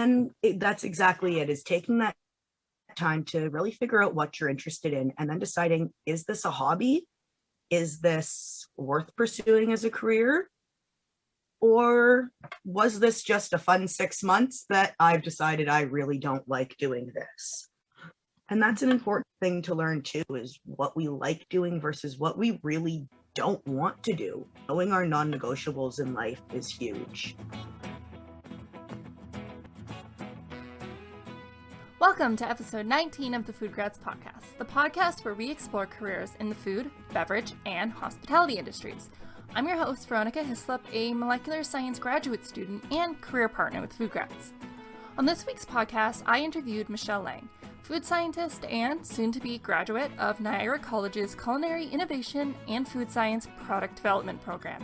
And that's exactly it, is taking that time to really figure out what you're interested in and then deciding, is this a hobby? Is this worth pursuing as a career? Or was this just a fun 6 months that I've decided I really don't like doing this? And that's an important thing to learn too, is what we like doing versus what we really don't want to do. Knowing our non-negotiables in life is huge. Welcome to episode 19 of the FoodGrads Podcast, the podcast where we explore careers in the food, beverage, and hospitality industries. I'm your host, Veronica Hislop, a molecular science graduate student and career partner with FoodGrads. On this week's podcast, I interviewed Michelle Lang, food scientist and soon-to-be graduate of Niagara College's Culinary Innovation and Food Science Product Development Program,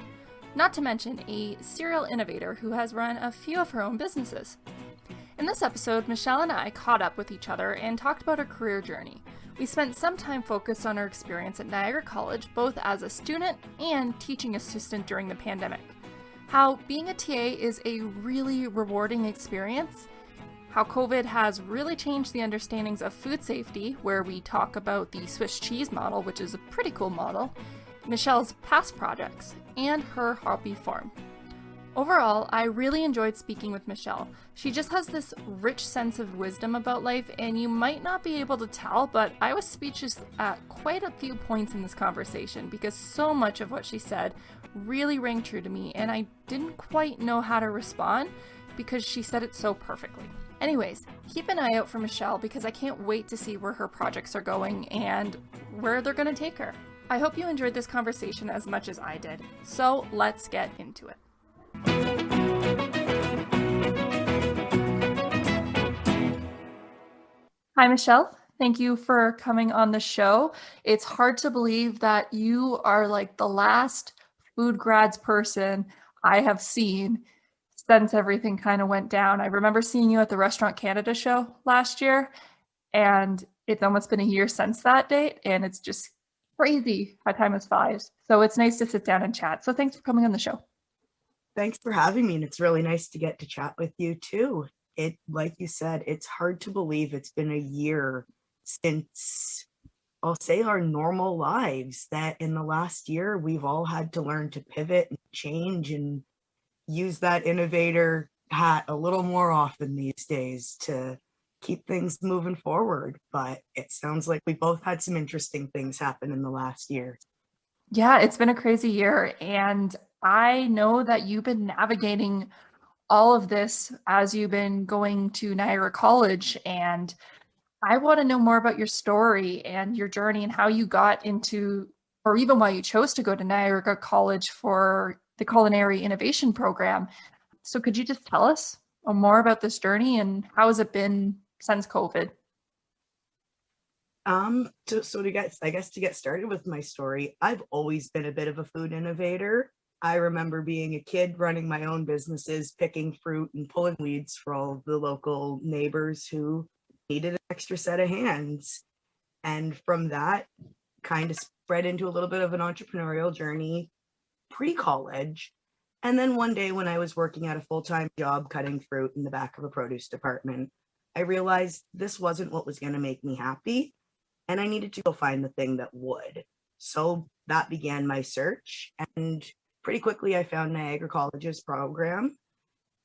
not to mention a serial innovator who has run a few of her own businesses. In this episode, Michelle and I caught up with each other and talked about her career journey. We spent some time focused on her experience at Niagara College, both as a student and teaching assistant during the pandemic. How being a TA is a really rewarding experience, how COVID has really changed the understandings of food safety, where we talk about the Swiss cheese model, which is a pretty cool model, Michelle's past projects, and her hobby farm. Overall, I really enjoyed speaking with Michelle. She just has this rich sense of wisdom about life, and you might not be able to tell, but I was speechless at quite a few points in this conversation because so much of what she said really rang true to me, and I didn't quite know how to respond because she said it so perfectly. Anyways, keep an eye out for Michelle because I can't wait to see where her projects are going and where they're going to take her. I hope you enjoyed this conversation as much as I did, so let's get into it. Hi, Michelle. Thank you for coming on the show. It's hard to believe that you are like the last FoodGrads person I have seen since everything kind of went down. I remember seeing you at the Restaurant Canada show last year, and it's almost been a year since that date, and it's just crazy how time has flies. So it's nice to sit down and chat. So thanks for coming on the show. Thanks for having me, and it's really nice to get to chat with you too. It, like you said, it's hard to believe it's been a year since, I'll say, our normal lives, that in the last year we've all had to learn to pivot and change and use that innovator hat a little more often these days to keep things moving forward. But it sounds like we both had some interesting things happen in the last year. Yeah, it's been a crazy year, and I know that you've been navigating all of this as you've been going to Niagara College, and I want to know more about your story and your journey and how you got into, or even why you chose to go to Niagara College for the Culinary Innovation Program. So could you just tell us more about this journey and how has it been since COVID? To get started with my story, I've always been a bit of a food innovator. I remember being a kid running my own businesses, picking fruit and pulling weeds for all of the local neighbors who needed an extra set of hands. And from that, kind of spread into a little bit of an entrepreneurial journey pre-college. And then one day when I was working at a full-time job cutting fruit in the back of a produce department, I realized this wasn't what was going to make me happy, and I needed to go find the thing that would. So that began my search, and pretty quickly I found Niagara College's program,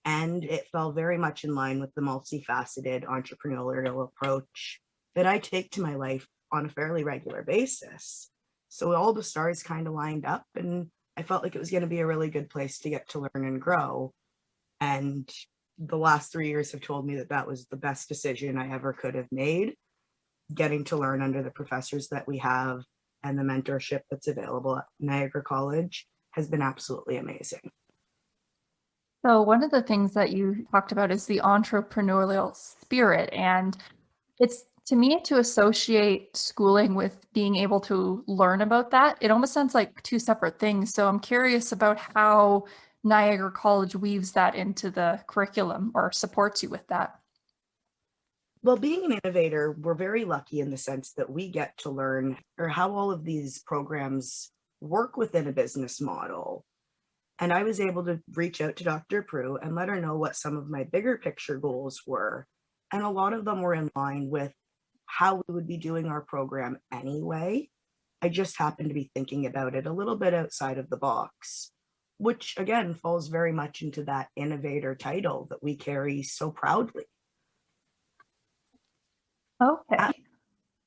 and it fell very much in line with the multifaceted entrepreneurial approach that I take to my life on a fairly regular basis. So all the stars kind of lined up, and I felt like it was going to be a really good place to get to learn and grow. And the last 3 years have told me that that was the best decision I ever could have made. Getting to learn under the professors that we have and the mentorship that's available at Niagara College has been absolutely amazing. So one of the things that you talked about is the entrepreneurial spirit, and it's, to me, to associate schooling with being able to learn about that, it almost sounds like two separate things. So I'm curious about how Niagara College weaves that into the curriculum or supports you with that. Well, being an innovator, we're very lucky in the sense that we get to learn or how all of these programs work within a business model. And I was able to reach out to Dr. Prue and let her know what some of my bigger picture goals were. And a lot of them were in line with how we would be doing our program anyway. I just happened to be thinking about it a little bit outside of the box, which again falls very much into that innovator title that we carry so proudly. Okay.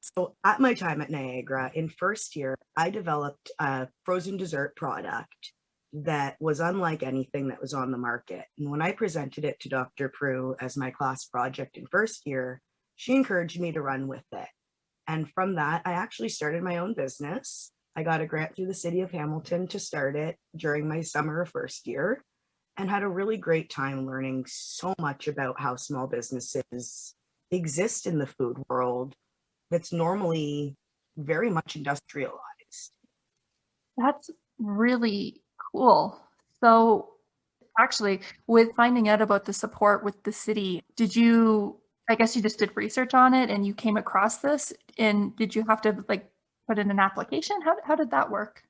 So at my time at Niagara in first year, I developed a frozen dessert product that was unlike anything that was on the market. And when I presented it to Dr. Prue as my class project in first year, she encouraged me to run with it. And from that, I actually started my own business. I got a grant through the city of Hamilton to start it during my summer of first year and had a really great time learning so much about how small businesses exist in the food world that's normally very much industrialized. That's really cool. So actually, with finding out about the support with the city, I guess you just did research on it and you came across this, and did you have to like put in an application? How did that work?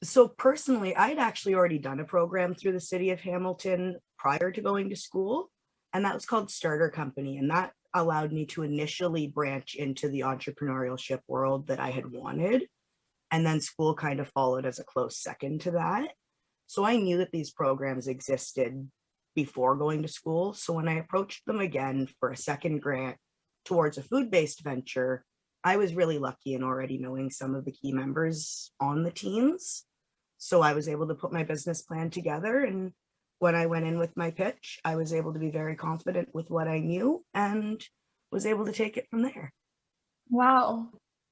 So personally, I'd actually already done a program through the city of Hamilton prior to going to school, and that was called Starter Company. And that allowed me to initially branch into the entrepreneurship world that I had wanted. And then school kind of followed as a close second to that. So I knew that these programs existed before going to school. So when I approached them again for a second grant towards a food-based venture, I was really lucky in already knowing some of the key members on the teams. So I was able to put my business plan together. And when I went in with my pitch, I was able to be very confident with what I knew and was able to take it from there. Wow.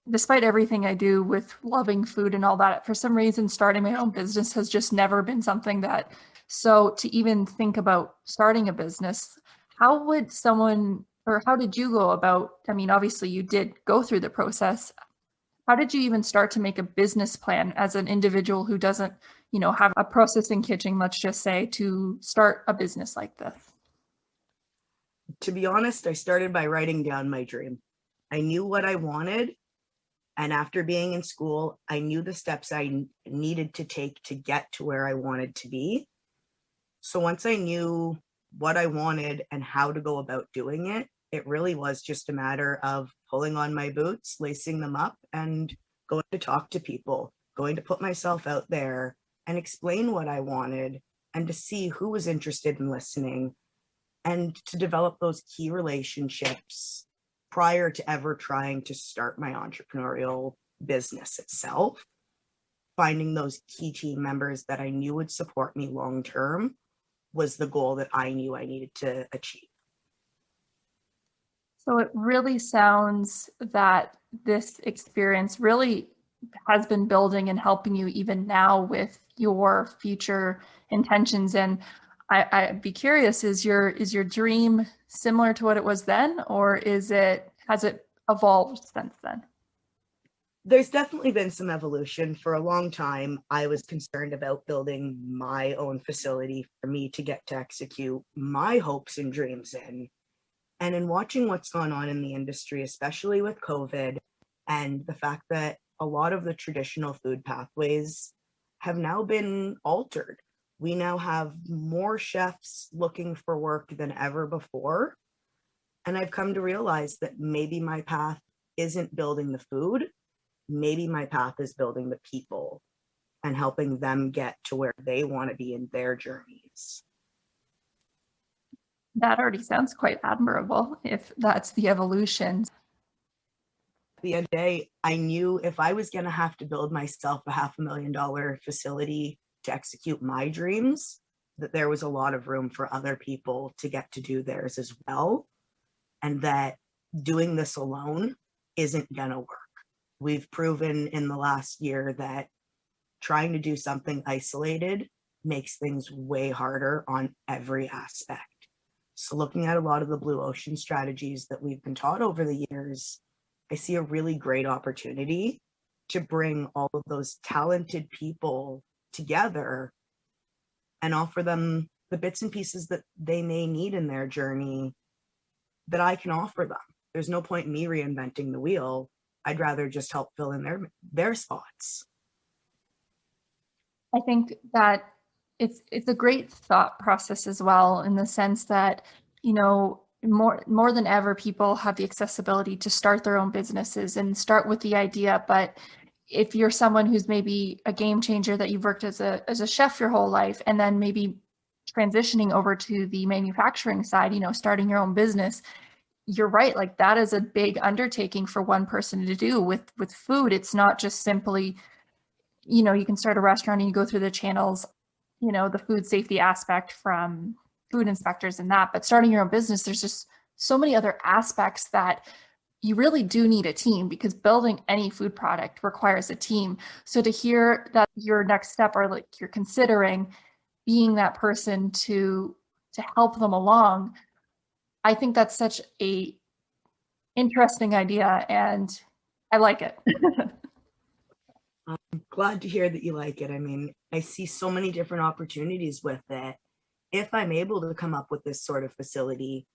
Despite everything I do with loving food and all that, for some reason, starting my own business has just never been something that, so to even think about starting a business, how would someone, or how did you go about, I mean, obviously you did go through the process. How did you even start to make a business plan as an individual who doesn't, have a processing kitchen, let's just say, to start a business like this? To be honest, I started by writing down my dream. I knew what I wanted. And after being in school, I knew the steps I needed to take to get to where I wanted to be. So once I knew what I wanted and how to go about doing it, it really was just a matter of pulling on my boots, lacing them up, and going to talk to people, going to put myself out there and explain what I wanted and to see who was interested in listening and to develop those key relationships prior to ever trying to start my entrepreneurial business itself. Finding those key team members that I knew would support me long term was the goal that I knew I needed to achieve. So it really sounds that this experience really has been building and helping you even now with your future intentions. And I'd be curious, is your dream similar to what it was then, or has it evolved since then? There's definitely been some evolution. For a long time, I was concerned about building my own facility for me to get to execute my hopes and dreams in. And in watching what's gone on in the industry, especially with COVID, and the fact that a lot of the traditional food pathways have now been altered. We now have more chefs looking for work than ever before. And I've come to realize that maybe my path isn't building the food. Maybe my path is building the people and helping them get to where they want to be in their journeys. That already sounds quite admirable, if that's the evolution. At the end of the day, I knew if I was going to have to build myself a $500,000 facility to execute my dreams, that there was a lot of room for other people to get to do theirs as well. And that doing this alone isn't going to work. We've proven in the last year that trying to do something isolated makes things way harder on every aspect. So looking at a lot of the blue ocean strategies that we've been taught over the years, I see a really great opportunity to bring all of those talented people together and offer them the bits and pieces that they may need in their journey that I can offer them. There's no point in me reinventing the wheel. I'd rather just help fill in their spots. I think that It's a great thought process as well, in the sense that, more than ever, people have the accessibility to start their own businesses and start with the idea. But if you're someone who's maybe a game changer, that you've worked as a chef your whole life, and then maybe transitioning over to the manufacturing side, starting your own business, you're right. Like, that is a big undertaking for one person to do. With food, it's not just simply, you can start a restaurant and you go through the channels, the food safety aspect from food inspectors and that, but starting your own business, there's just so many other aspects that you really do need a team, because building any food product requires a team. So to hear that your next step, or like you're considering being that person to help them along, I think that's such a interesting idea, and I like it. I'm glad to hear that you like it. I mean, I see so many different opportunities with it. If I'm able to come up with this sort of facility,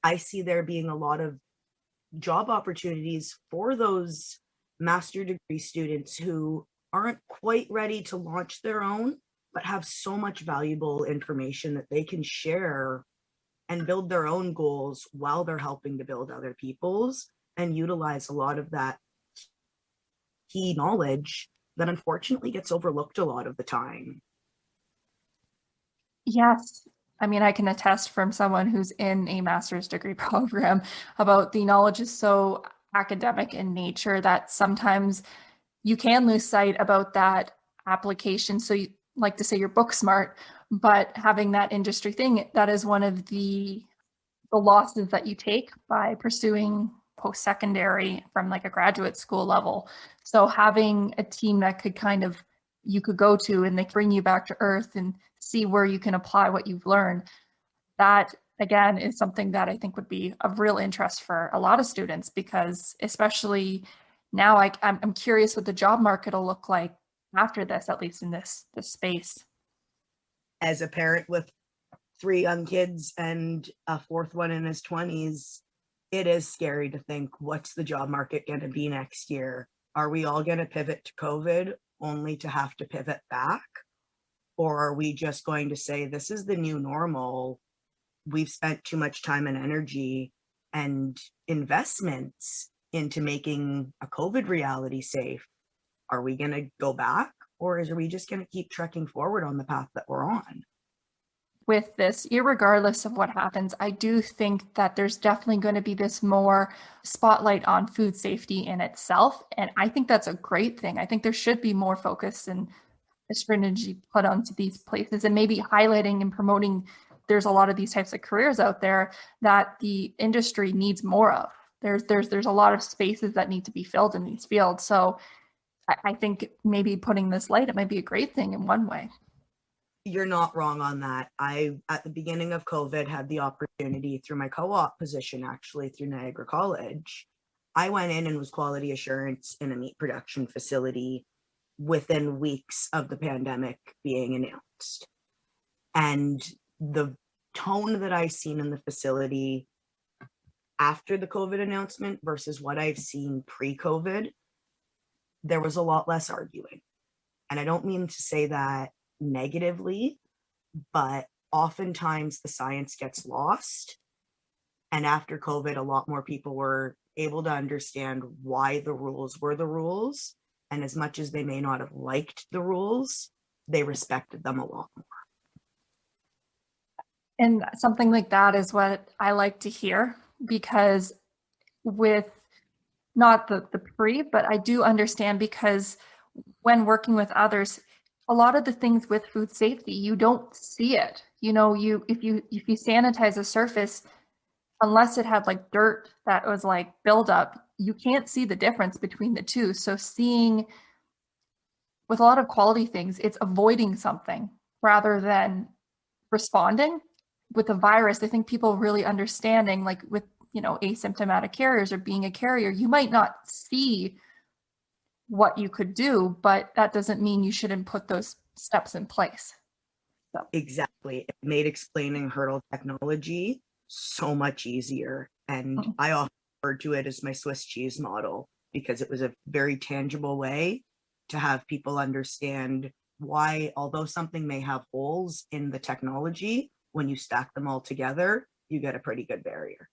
I see there being a lot of job opportunities for those master degree students who aren't quite ready to launch their own, but have so much valuable information that they can share and build their own goals while they're helping to build other people's, and utilize a lot of that key knowledge that unfortunately gets overlooked a lot of the time. Yes. I mean, I can attest from someone who's in a master's degree program about the knowledge is so academic in nature that sometimes you can lose sight about that application. So you like to say you're book smart, but having that industry thing, that is one of the losses that you take by pursuing post-secondary from like a graduate school level. So having a team that you could go to, and they bring you back to earth and see where you can apply what you've learned, that again is something that I think would be of real interest for a lot of students, because especially now I'm curious what the job market will look like after this, at least in this space. As a parent with 3 young kids and a 4th one in his 20s, it is scary to think, what's the job market going to be next year? Are we all going to pivot to COVID only to have to pivot back? Or are we just going to say, this is the new normal? We've spent too much time and energy and investments into making a COVID reality safe. Are we going to go back, or are we just going to keep trekking forward on the path that we're on? With this, irregardless of what happens, I do think that there's definitely going to be this more spotlight on food safety in itself. And I think that's a great thing. I think there should be more focus and stringency put onto these places, and maybe highlighting and promoting. There's a lot of these types of careers out there that the industry needs more of. There's a lot of spaces that need to be filled in these fields. So I think maybe putting this light, it might be a great thing in one way. You're not wrong on that. I, at the beginning of COVID, had the opportunity through my co-op position, actually through Niagara College. I went in and was quality assurance in a meat production facility within weeks of the pandemic being announced. And the tone that I've seen in the facility after the COVID announcement versus what I've seen pre-COVID, there was a lot less arguing. And I don't mean to say that negatively, but oftentimes the science gets lost. And after COVID, a lot more people were able to understand why the rules were the rules. And as much as they may not have liked the rules, they respected them a lot more. And something like that is what I like to hear, because with not the pre, but I do understand, because when working with others, a lot of the things with food safety, you don't see it. If you sanitize a surface, unless it had like dirt that was like buildup, you can't see the difference between the two. So seeing with a lot of quality things, it's avoiding something rather than responding. With the virus, I think people really understanding, like with asymptomatic carriers or being a carrier, you might not see what you could do, but that doesn't mean you shouldn't put those steps in place. So. Exactly. It made explaining hurdle technology so much easier. And I often refer to it as my Swiss cheese model, because it was a very tangible way to have people understand why, although something may have holes in the technology, when you stack them all together, you get a pretty good barrier.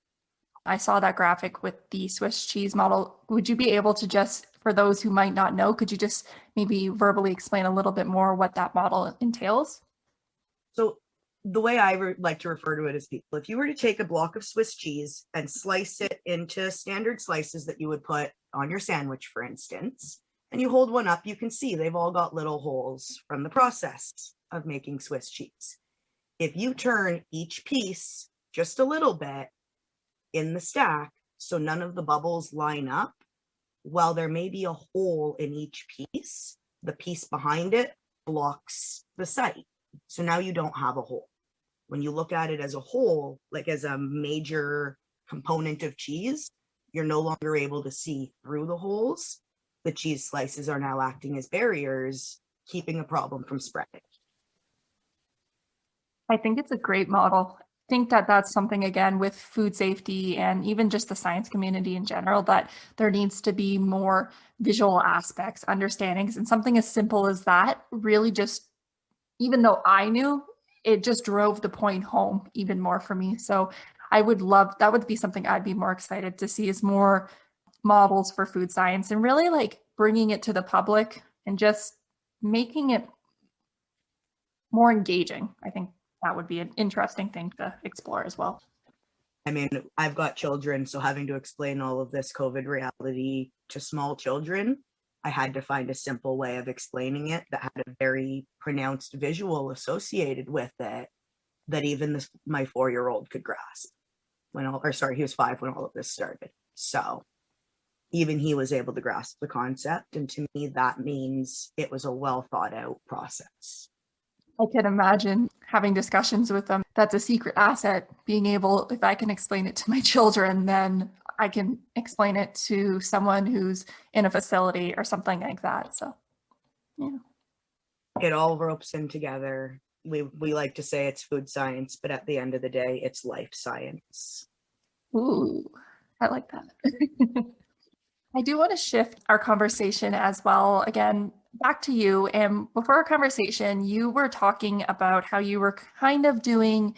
I saw that graphic with the Swiss cheese model. Would you be able to just, for those who might not know, could you just maybe verbally explain a little bit more what that model entails? So the way I like to refer to it is, people, if you were to take a block of Swiss cheese and slice it into standard slices that you would put on your sandwich, for instance, and you hold one up, you can see they've all got little holes from the process of making Swiss cheese. If you turn each piece just a little bit in the stack, so none of the bubbles line up, while there may be a hole in each piece, the piece behind it blocks the sight. So now you don't have a hole. When you look at it as a whole, like as a major component of cheese, you're no longer able to see through the holes. The cheese slices are now acting as barriers, keeping a problem from spreading. I think it's a great model. I think that that's something, again, with food safety and even just the science community in general, that there needs to be more visual aspects, understandings, and something as simple as that really just, even though I knew, it just drove the point home even more for me. So I would love, that would be something I'd be more excited to see, is more models for food science and really like bringing it to the public and just making it more engaging. I think that would be an interesting thing to explore as well. I mean, I've got children, so having to explain all of this COVID reality to small children, I had to find a simple way of explaining it that had a very pronounced visual associated with it that even my 4-year-old could grasp. He was 5 when all of this started. So even he was able to grasp the concept. And to me, that means it was a well thought out process. I can imagine having discussions with them. That's a secret asset, being able, if I can explain it to my children, then I can explain it to someone who's in a facility or something like that. So, yeah. It all ropes in together. We like to say it's food science, but at the end of the day, it's life science. Ooh, I like that. I do want to shift our conversation as well. Again, back to you. And before our conversation, you were talking about how you were kind of doing,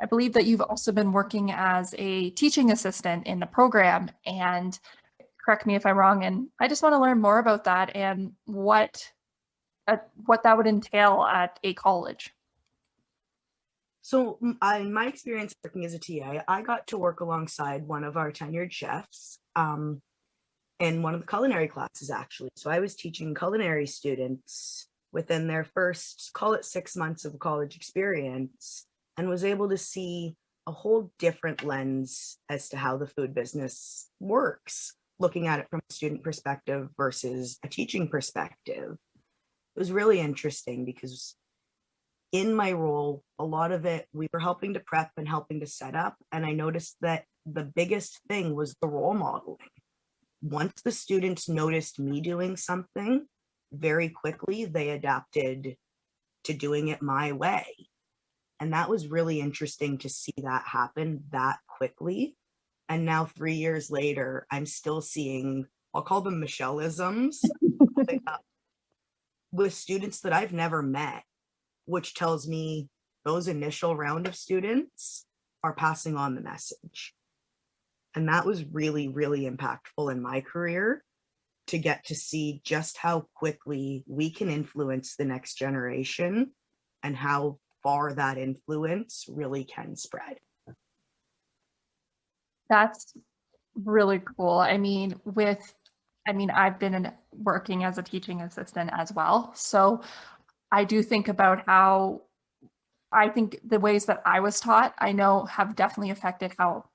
I believe that you've also been working as a teaching assistant in the program, and correct me if I'm wrong. And I just want to learn more about that and what that would entail at a college. So in my experience working as a TA, I got to work alongside one of our tenured chefs in one of the culinary classes, actually. So I was teaching culinary students within their first, call it 6 months of college experience, and was able to see a whole different lens as to how the food business works, looking at it from a student perspective versus a teaching perspective. It was really interesting because in my role, a lot of it, we were helping to prep and helping to set up. And I noticed that the biggest thing was the role modeling. Once the students noticed me doing something, very quickly they adapted to doing it my way. And that was really interesting to see that happen that quickly. And now 3 years later, I'm still seeing, I'll call them Michelle-isms, with students that I've never met, which tells me those initial round of students are passing on the message. And that was really, really impactful in my career, to get to see just how quickly we can influence the next generation and how far that influence really can spread. That's really cool. I've been working as a teaching assistant as well. So I do think about how I think the ways that I was taught, I know have definitely affected how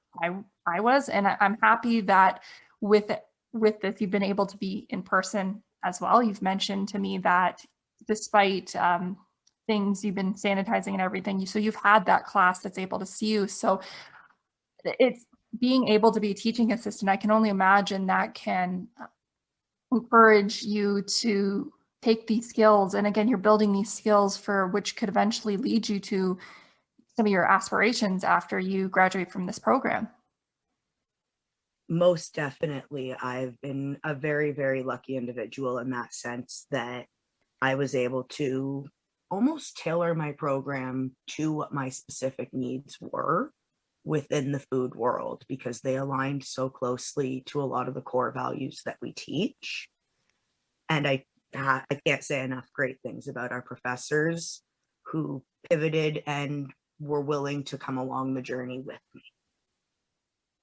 I was. And I'm happy that with this, you've been able to be in person as well. You've mentioned to me that despite things, you've been sanitizing and everything. So you've had that class that's able to see you. So it's being able to be a teaching assistant. I can only imagine that can encourage you to take these skills. And again, you're building these skills for which could eventually lead you to some of your aspirations after you graduate from this program. Most definitely. I've been a very, very lucky individual in that sense, that I was able to almost tailor my program to what my specific needs were within the food world, because they aligned so closely to a lot of the core values that we teach. And I can't say enough great things about our professors who pivoted and were willing to come along the journey with me.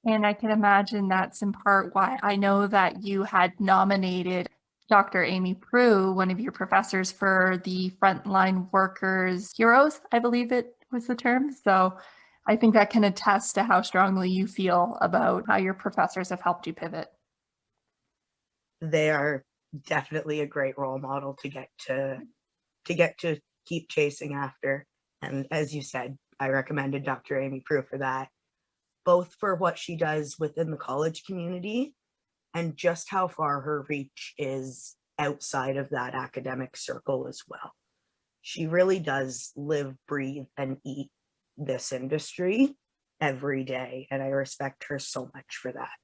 And I can imagine that's in part why I know that you had nominated Dr. Amy Prue, one of your professors, for the Frontline Workers Heroes, I believe it was the term. So I think that can attest to how strongly you feel about how your professors have helped you pivot. They are definitely a great role model to get to keep chasing after. And as you said, I recommended Dr. Amy Prue for that, both for what she does within the college community and just how far her reach is outside of that academic circle as well. She really does live, breathe, and eat this industry every day, and I respect her so much for that.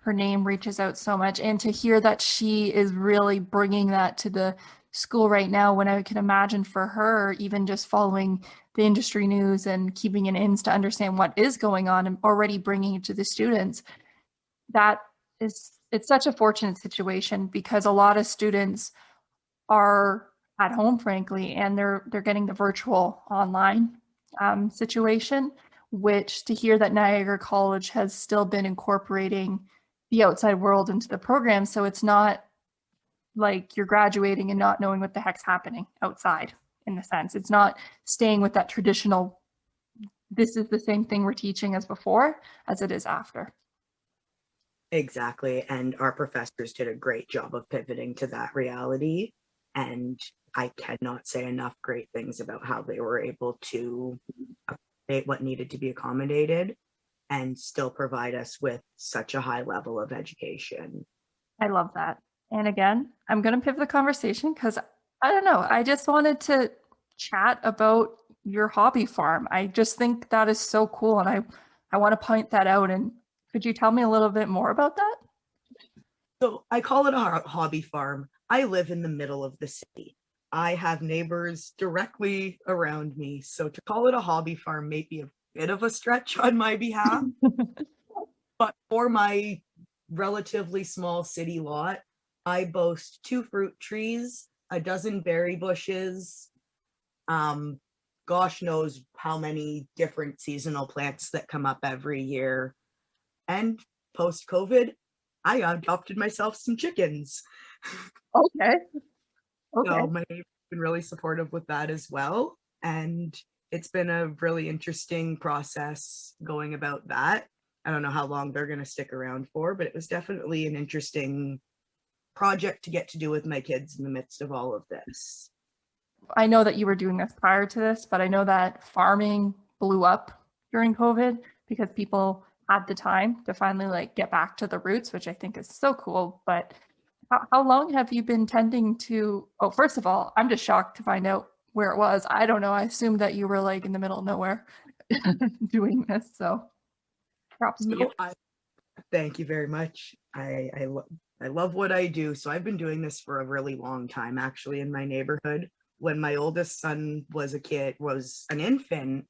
Her name reaches out so much, and to hear that she is really bringing that to the school right now, when I can imagine for her, even just following the industry news and keeping an ins to understand what is going on and already bringing it to the students, it's such a fortunate situation, because a lot of students are at home, frankly, and they're getting the virtual online situation, which to hear that Niagara College has still been incorporating the outside world into the program. So it's not like you're graduating and not knowing what the heck's happening outside, in a sense. It's not staying with that traditional, this is the same thing we're teaching as before, as it is after. Exactly. And our professors did a great job of pivoting to that reality. And I cannot say enough great things about how they were able to accommodate what needed to be accommodated and still provide us with such a high level of education. I love that. And again, I'm going to pivot the conversation because I don't know, I just wanted to chat about your hobby farm. I just think that is so cool, and I want to point that out. And could you tell me a little bit more about that? So I call it a hobby farm. I live in the middle of the city. I have neighbors directly around me. So to call it a hobby farm may be a bit of a stretch on my behalf. But for my relatively small city lot, I boast 2 fruit trees, a dozen berry bushes, gosh knows how many different seasonal plants that come up every year. And post-COVID, I adopted myself some chickens. Okay. So my neighbor's been really supportive with that as well. And it's been a really interesting process going about that. I don't know how long they're going to stick around for, but it was definitely an interesting project to get to do with my kids in the midst of all of this. I know that you were doing this prior to this, but I know that farming blew up during COVID because people had the time to finally get back to the roots, which I think is so cool. But how long have you been tending to, first of all, I'm just shocked to find out where it was. I don't know. I assumed that you were in the middle of nowhere doing this. So props to you. Thank you very much. I love what I do. So I've been doing this for a really long time, actually, in my neighborhood. When my oldest son was an infant,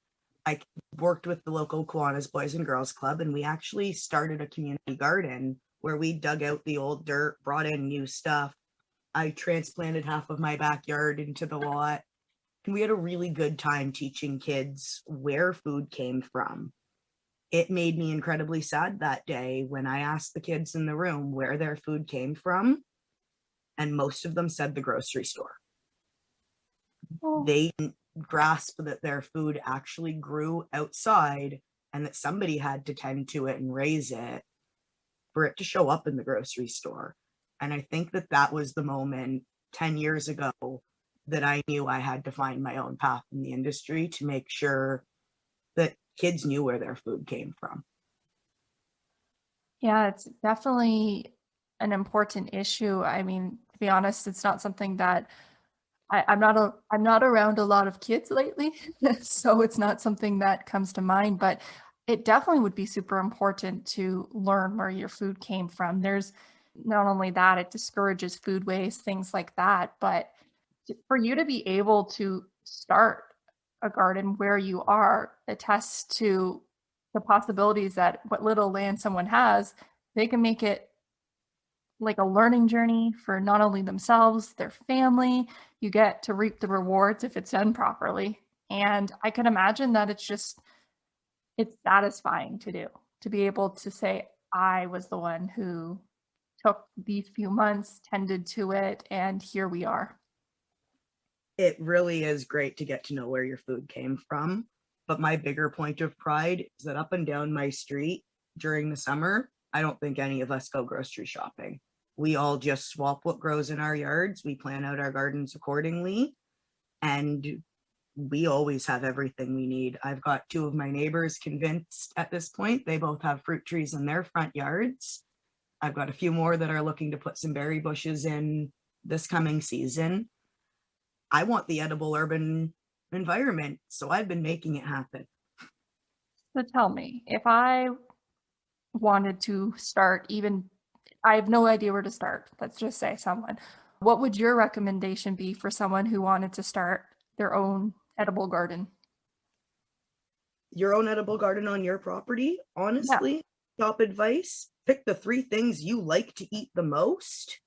I worked with the local Kiwanis Boys and Girls Club, and we actually started a community garden where we dug out the old dirt, brought in new stuff. I transplanted half of my backyard into the lot, and we had a really good time teaching kids where food came from. It made me incredibly sad that day when I asked the kids in the room where their food came from, and most of them said the grocery store. Oh. They didn't grasp that their food actually grew outside and that somebody had to tend to it and raise it for it to show up in the grocery store. And I think that was the moment 10 years ago that I knew I had to find my own path in the industry to make sure that kids knew where their food came from. Yeah, it's definitely an important issue. I mean, to be honest, it's not something that I'm not around a lot of kids lately, so it's not something that comes to mind, but it definitely would be super important to learn where your food came from. There's not only that, it discourages food waste, things like that. But for you to be able to start a garden where you are attests to the possibilities that what little land someone has, they can make it like a learning journey for not only themselves, their family. You get to reap the rewards if it's done properly. And I can imagine that it's satisfying to do, to be able to say, I was the one who took these few months, tended to it, and here we are. It really is great to get to know where your food came from. But my bigger point of pride is that up and down my street during the summer, I don't think any of us go grocery shopping. We all just swap what grows in our yards. We plan out our gardens accordingly. And we always have everything we need. I've got two of my neighbors convinced at this point. They both have fruit trees in their front yards. I've got a few more that are looking to put some berry bushes in this coming season. I want the edible urban environment, so I've been making it happen. So tell me, if I wanted to start, even I have no idea where to start, let's just say someone, what would your recommendation be for someone who wanted to start their own edible garden? Your own edible garden on your property, honestly, top advice, pick the 3 things you like to eat the most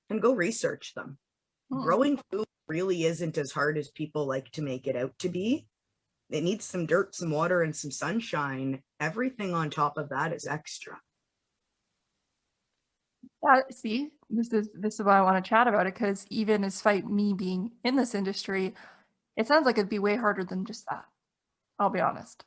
and go research them. Growing food really isn't as hard as people like to make it out to be. It needs some dirt, some water, and some sunshine. Everything on top of that is extra. See, this is why I want to chat about it, because even despite me being in this industry, it sounds like it'd be way harder than just that. I'll be honest.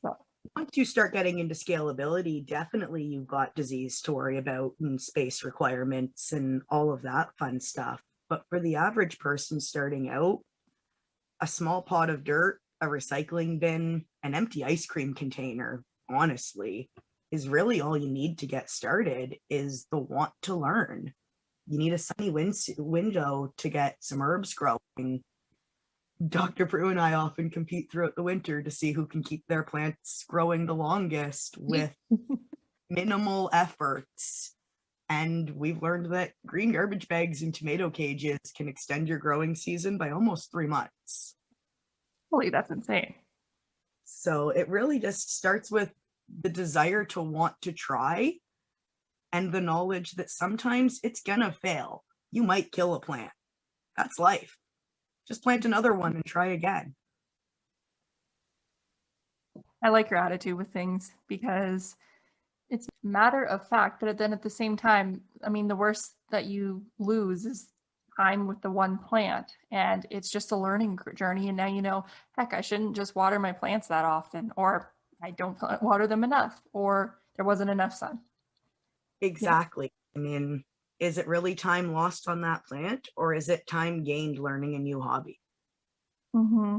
So once you start getting into scalability, definitely you've got disease to worry about and space requirements and all of that fun stuff. But for the average person starting out, a small pot of dirt, a recycling bin, an empty ice cream container, honestly, is really all you need to get started, is the want to learn. You need a sunny window to get some herbs growing. Dr. Prue and I often compete throughout the winter to see who can keep their plants growing the longest with minimal efforts. And we've learned that green garbage bags and tomato cages can extend your growing season by almost 3 months. Holy, that's insane. So it really just starts with the desire to want to try and the knowledge that sometimes it's gonna fail. You might kill a plant. That's life. Just plant another one and try again. I like your attitude with things, because it's a matter of fact, but then at the same time, I mean, the worst that you lose is time with the one plant, and it's just a learning journey. And now you know, heck, I shouldn't just water my plants that often, or I don't water them enough, or there wasn't enough sun. Exactly. I mean, is it really time lost on that plant, or is it time gained learning a new hobby? Mm-hmm.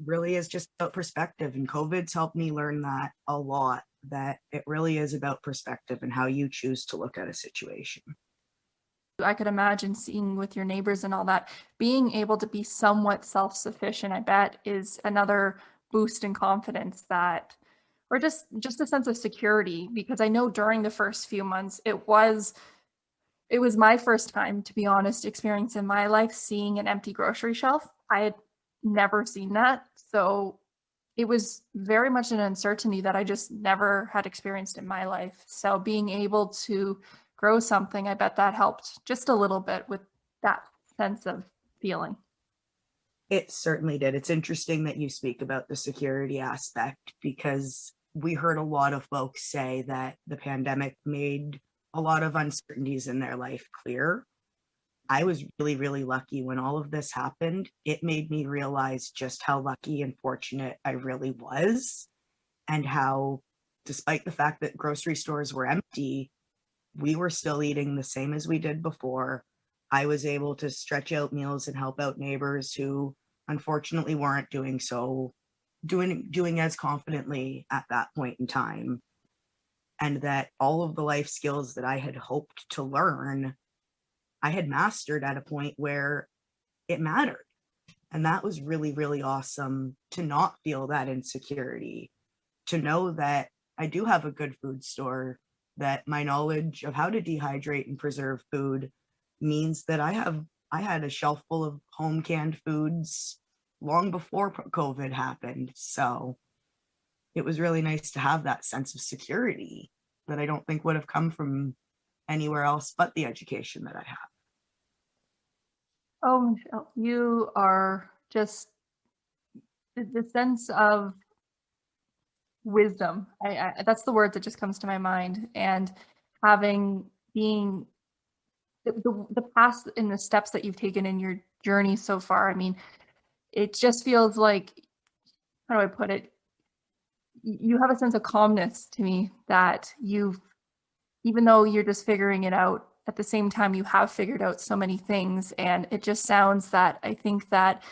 It really is just about perspective, and COVID's helped me learn that a lot, that it really is about perspective and how you choose to look at a situation. I could imagine seeing with your neighbors and all that, being able to be somewhat self-sufficient, I bet, is another boost in confidence, that, or just a sense of security, because I know during the first few months, it was my first time, to be honest, experience in my life seeing an empty grocery shelf. I had never seen that. So it was very much an uncertainty that I just never had experienced in my life. So being able to grow something, I bet that helped just a little bit with that sense of feeling. It certainly did. It's interesting that you speak about the security aspect, because we heard a lot of folks say that the pandemic made a lot of uncertainties in their life clear. I was really, really lucky when all of this happened. It made me realize just how lucky and fortunate I really was, and how, despite the fact that grocery stores were empty, we were still eating the same as we did before. I was able to stretch out meals and help out neighbors who unfortunately weren't doing as confidently at that point in time. And that all of the life skills that I had hoped to learn, I had mastered at a point where it mattered. And that was really, really awesome, to not feel that insecurity, to know that I do have a good food store that my knowledge of how to dehydrate and preserve food means that I had a shelf full of home canned foods long before COVID happened. So it was really nice to have that sense of security that I don't think would have come from anywhere else but the education that I have. Oh, Michelle, you are just the sense of wisdom. That's the word that just comes to my mind. And being the past and the steps that you've taken in your journey so far. I mean, it just feels like, how do I put it? You have a sense of calmness to me that even though you're just figuring it out, at the same time, you have figured out so many things. And it just sounds that I think that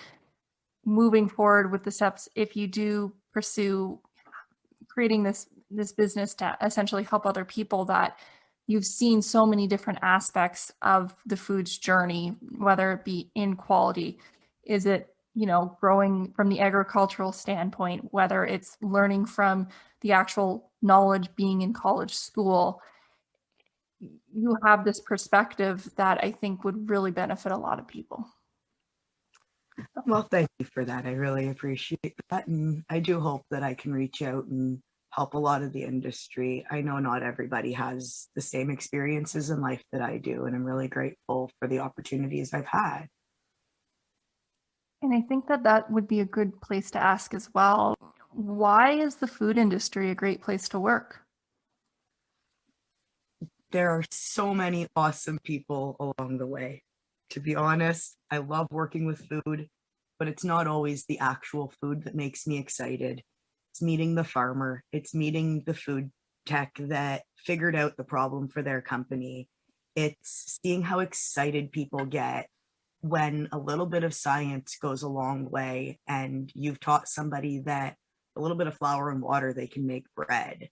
moving forward with the steps, if you do pursue creating this business to essentially help other people, that you've seen so many different aspects of the food's journey, whether it be in quality, is it, growing from the agricultural standpoint, whether it's learning from the actual knowledge being in college school. You have this perspective that I think would really benefit a lot of people. Well, thank you for that. I really appreciate that. And I do hope that I can reach out and help a lot of the industry. I know not everybody has the same experiences in life that I do, and I'm really grateful for the opportunities I've had. And I think that would be a good place to ask as well. Why is the food industry a great place to work? There are so many awesome people along the way. To be honest, I love working with food, but it's not always the actual food that makes me excited. It's meeting the farmer. It's meeting the food tech that figured out the problem for their company. It's seeing how excited people get when a little bit of science goes a long way and you've taught somebody that a little bit of flour and water, they can make bread.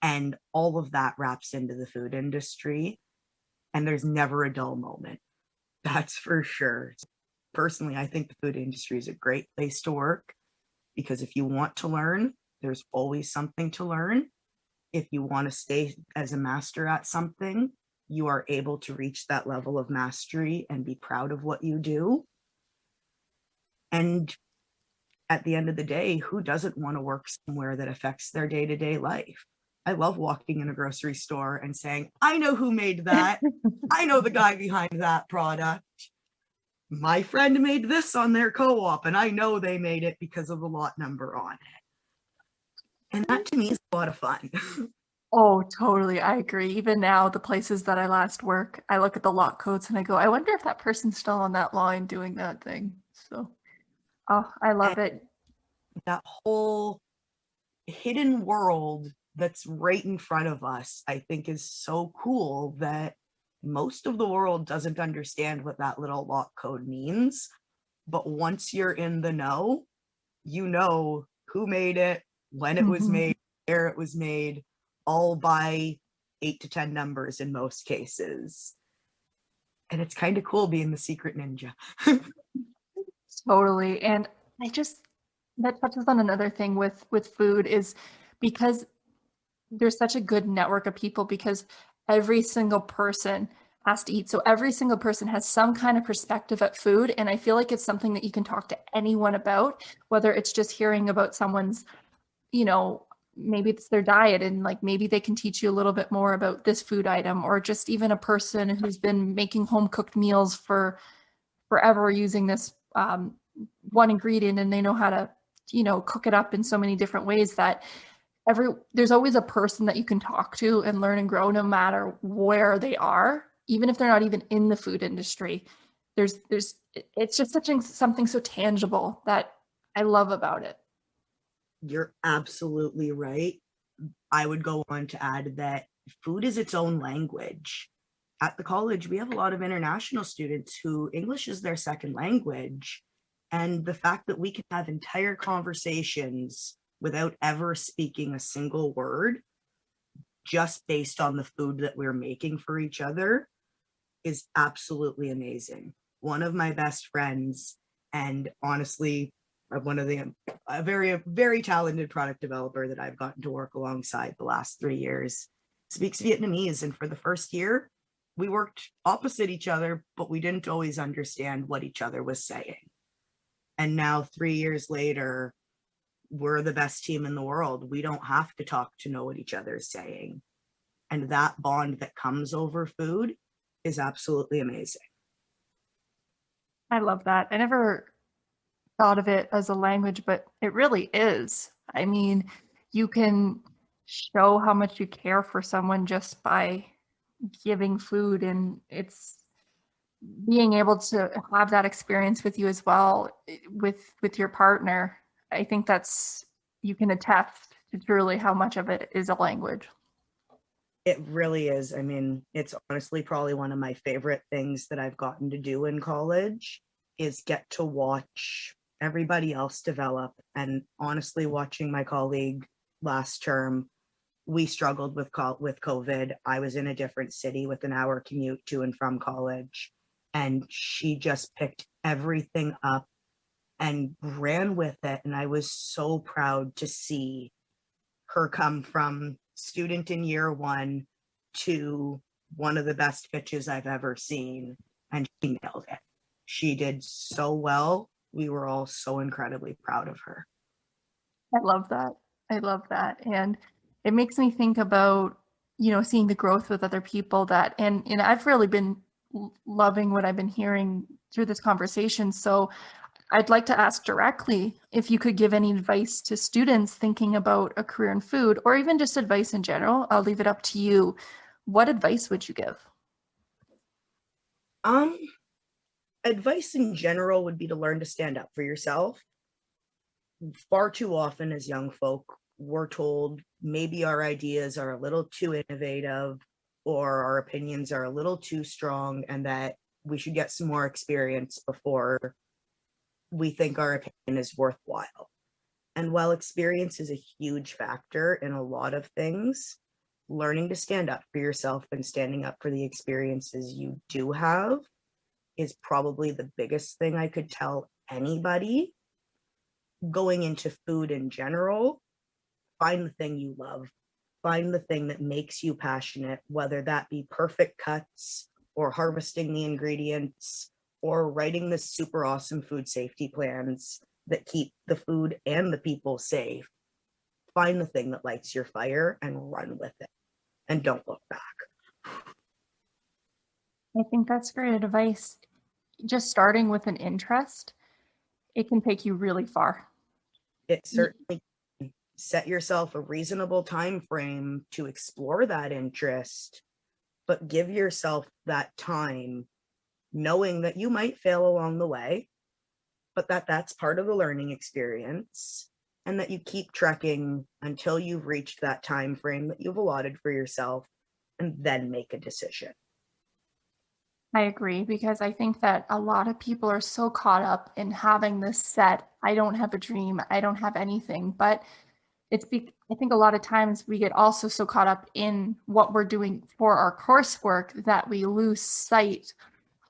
And all of that wraps into the food industry. And there's never a dull moment. That's for sure. Personally, I think the food industry is a great place to work because if you want to learn, there's always something to learn. If you want to stay as a master at something, you are able to reach that level of mastery and be proud of what you do. And at the end of the day, who doesn't want to work somewhere that affects their day-to-day life? I love walking in a grocery store and saying, I know who made that. I know the guy behind that product. My friend made this on their co-op, and I know they made it because of the lot number on it. And that to me is a lot of fun. Oh, totally. I agree. Even now, the places that I last work, I look at the lot codes and I go, I wonder if that person's still on that line doing that thing. So, oh, I love it. That whole hidden world that's right in front of us, I think is so cool that most of the world doesn't understand what that little lot code means. But once you're in the know, you know who made it, when it was made, where it was made, all by 8 to 10 numbers in most cases. And it's kind of cool being the secret ninja. Totally. And that touches on another thing with food, is because there's such a good network of people, because every single person has to eat. So every single person has some kind of perspective at food. And I feel like it's something that you can talk to anyone about, whether it's just hearing about someone's, maybe it's their diet, and like maybe they can teach you a little bit more about this food item, or just even a person who's been making home cooked meals for forever using this one ingredient, and they know how to, cook it up in so many different ways that there's always a person that you can talk to and learn and grow, no matter where they are, even if they're not even in the food industry. It's just something so tangible that I love about it. You're absolutely right. I would go on to add that food is its own language. At the college, we have a lot of international students who English is their second language. And the fact that we can have entire conversations without ever speaking a single word, just based on the food that we're making for each other, is absolutely amazing. One of my best friends, and honestly, a very, very talented product developer that I've gotten to work alongside the last 3 years. speaks Vietnamese. And for the first year, we worked opposite each other, but we didn't always understand what each other was saying. And now 3 years later, we're the best team in the world. We don't have to talk to know what each other is saying. And that bond that comes over food is absolutely amazing. I love that. I never thought of it as a language, but it really is. I mean, you can show how much you care for someone just by giving food, and it's being able to have that experience with you as well with your partner. I think that's, you can attest to truly how much of it is a language. It really is. I mean, it's honestly probably one of my favorite things that I've gotten to do in college is get to watch everybody else develop. And honestly, watching my colleague last term, we struggled with COVID. I was in a different city with an hour commute to and from college, and she just picked everything up and ran with it. And I was so proud to see her come from student in year one to one of the best pitches I've ever seen. And she nailed it. She did so well. We were all so incredibly proud of her. I love that. I love that. And it makes me think about, seeing the growth with other people that, and I've really been loving what I've been hearing through this conversation. So I'd like to ask directly if you could give any advice to students thinking about a career in food, or even just advice in general. I'll leave it up to you. What advice would you give? Advice in general would be to learn to stand up for yourself. Far too often as young folk, we're told maybe our ideas are a little too innovative or our opinions are a little too strong, and that we should get some more experience before we think our opinion is worthwhile. And while experience is a huge factor in a lot of things, learning to stand up for yourself and standing up for the experiences you do have is probably the biggest thing I could tell anybody going into food in general. Find the thing you love. Find the thing that makes you passionate, whether that be perfect cuts or harvesting the ingredients or writing the super awesome food safety plans that keep the food and the people safe. Find the thing that lights your fire and run with it, and don't look back. I think that's great advice. Just starting with an interest, it can take you really far. It certainly can. Set yourself a reasonable time frame to explore that interest, but give yourself that time, knowing that you might fail along the way, but that's part of the learning experience, and that you keep trekking until you've reached that time frame that you've allotted for yourself, and then make a decision. I agree, because I think that a lot of people are so caught up in having this set, I don't have a dream, I don't have anything, but I think a lot of times we get also so caught up in what we're doing for our coursework that we lose sight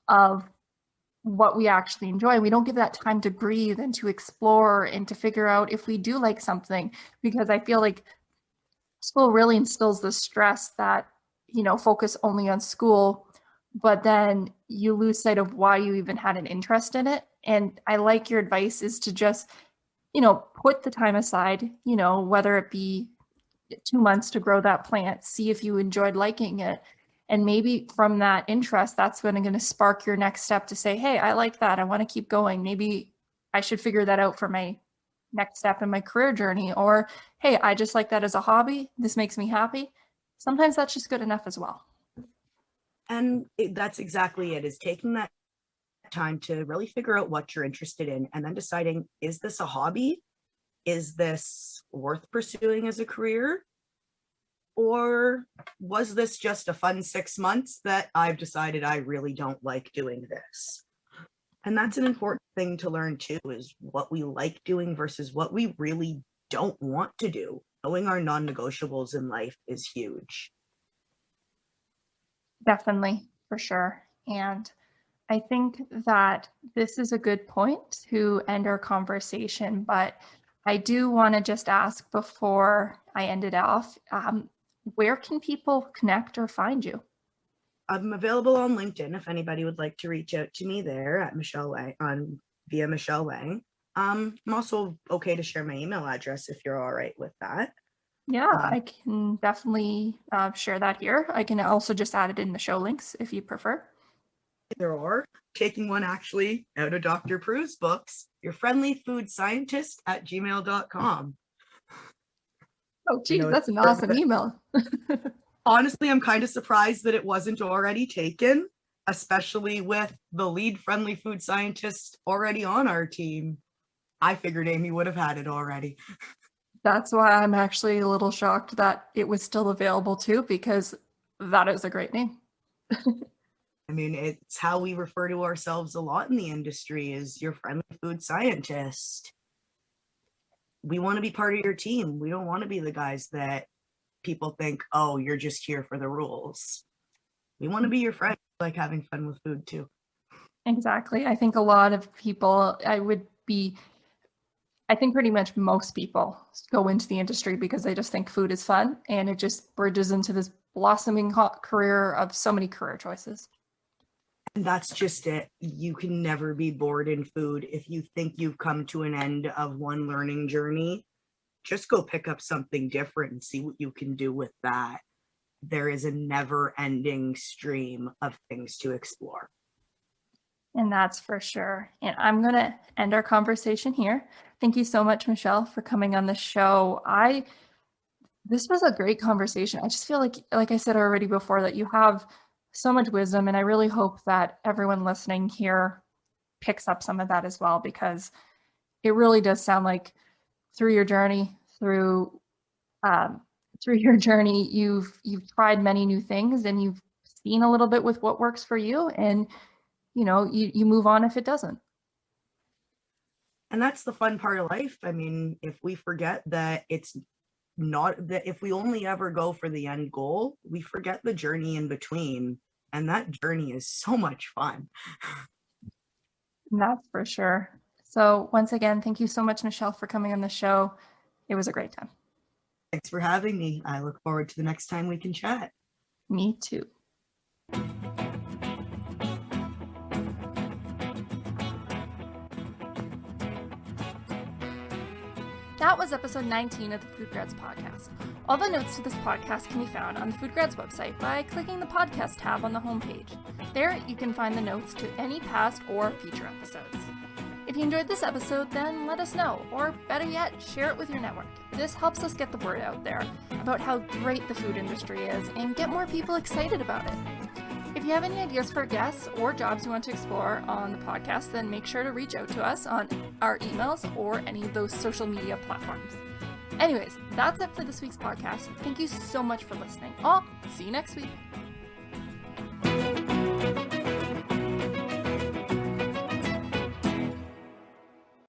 of what we actually enjoy. We don't give that time to breathe and to explore and to figure out if we do like something, because I feel like school really instills the stress that, focus only on school, but then you lose sight of why you even had an interest in it. And I like your advice is to just, put the time aside, whether it be 2 months to grow that plant, see if you enjoyed liking it. And maybe from that interest, that's when I'm going to spark your next step to say, hey, I like that. I want to keep going. Maybe I should figure that out for my next step in my career journey. Or, hey, I just like that as a hobby. This makes me happy. Sometimes that's just good enough as well. And that's exactly it, is taking that time to really figure out what you're interested in, and then deciding, is this a hobby? Is this worth pursuing as a career? Or was this just a fun 6 months that I've decided I really don't like doing this? And that's an important thing to learn too, is what we like doing versus what we really don't want to do. Knowing our non-negotiables in life is huge. Definitely, for sure. And I think that this is a good point to end our conversation, but I do want to just ask before I end it off, where can people connect or find you? I'm available on LinkedIn if anybody would like to reach out to me there at Michelle Wang via Michelle Wang. I'm also okay to share my email address if you're all right with that. Yeah, I can definitely share that here. I can also just add it in the show links if you prefer. Either or. Taking one actually out of Dr. Prue's books, your friendly food scientist at gmail.com. Oh, geez, that's an awesome email. Honestly, I'm kind of surprised that it wasn't already taken, especially with the lead friendly food scientist already on our team. I figured Amy would have had it already. That's why I'm actually a little shocked that it was still available too, because that is a great name. I mean, it's how we refer to ourselves a lot in the industry, is your friendly food scientist. We want to be part of your team. We don't want to be the guys that people think, oh, you're just here for the rules. We want to be your friend, like having fun with food too. Exactly. I think a lot of people, I think pretty much most people go into the industry because they just think food is fun, and it just bridges into this blossoming hot career of so many career choices. And that's just it. You can never be bored in food. If you think you've come to an end of one learning journey, just go pick up something different and see what you can do with that. There is a never-ending stream of things to explore. And that's for sure. And I'm going to end our conversation here. Thank you so much, Michelle, for coming on the show. This was a great conversation. I just feel like I said already before, that you have so much wisdom, and I really hope that everyone listening here picks up some of that as well, because it really does sound like through your journey, you've tried many new things, and you've seen a little bit with what works for you, and you move on if it doesn't. And that's the fun part of life. I mean, if we forget that it's not that, if we only ever go for the end goal, we forget the journey in between. And that journey is so much fun. That's for sure. So once again, thank you so much, Michelle, for coming on the show. It was a great time. Thanks for having me. I look forward to the next time we can chat. Me too. That was episode 19 of the FoodGrads Podcast. All the notes to this podcast can be found on the FoodGrads website by clicking the podcast tab on the homepage. There, you can find the notes to any past or future episodes. If you enjoyed this episode, then let us know, or better yet, share it with your network. This helps us get the word out there about how great the food industry is and get more people excited about it. If you have any ideas for guests or jobs you want to explore on the podcast, then make sure to reach out to us on our emails or any of those social media platforms. Anyways, that's it for this week's podcast. Thank you so much for listening. I'll see you next week.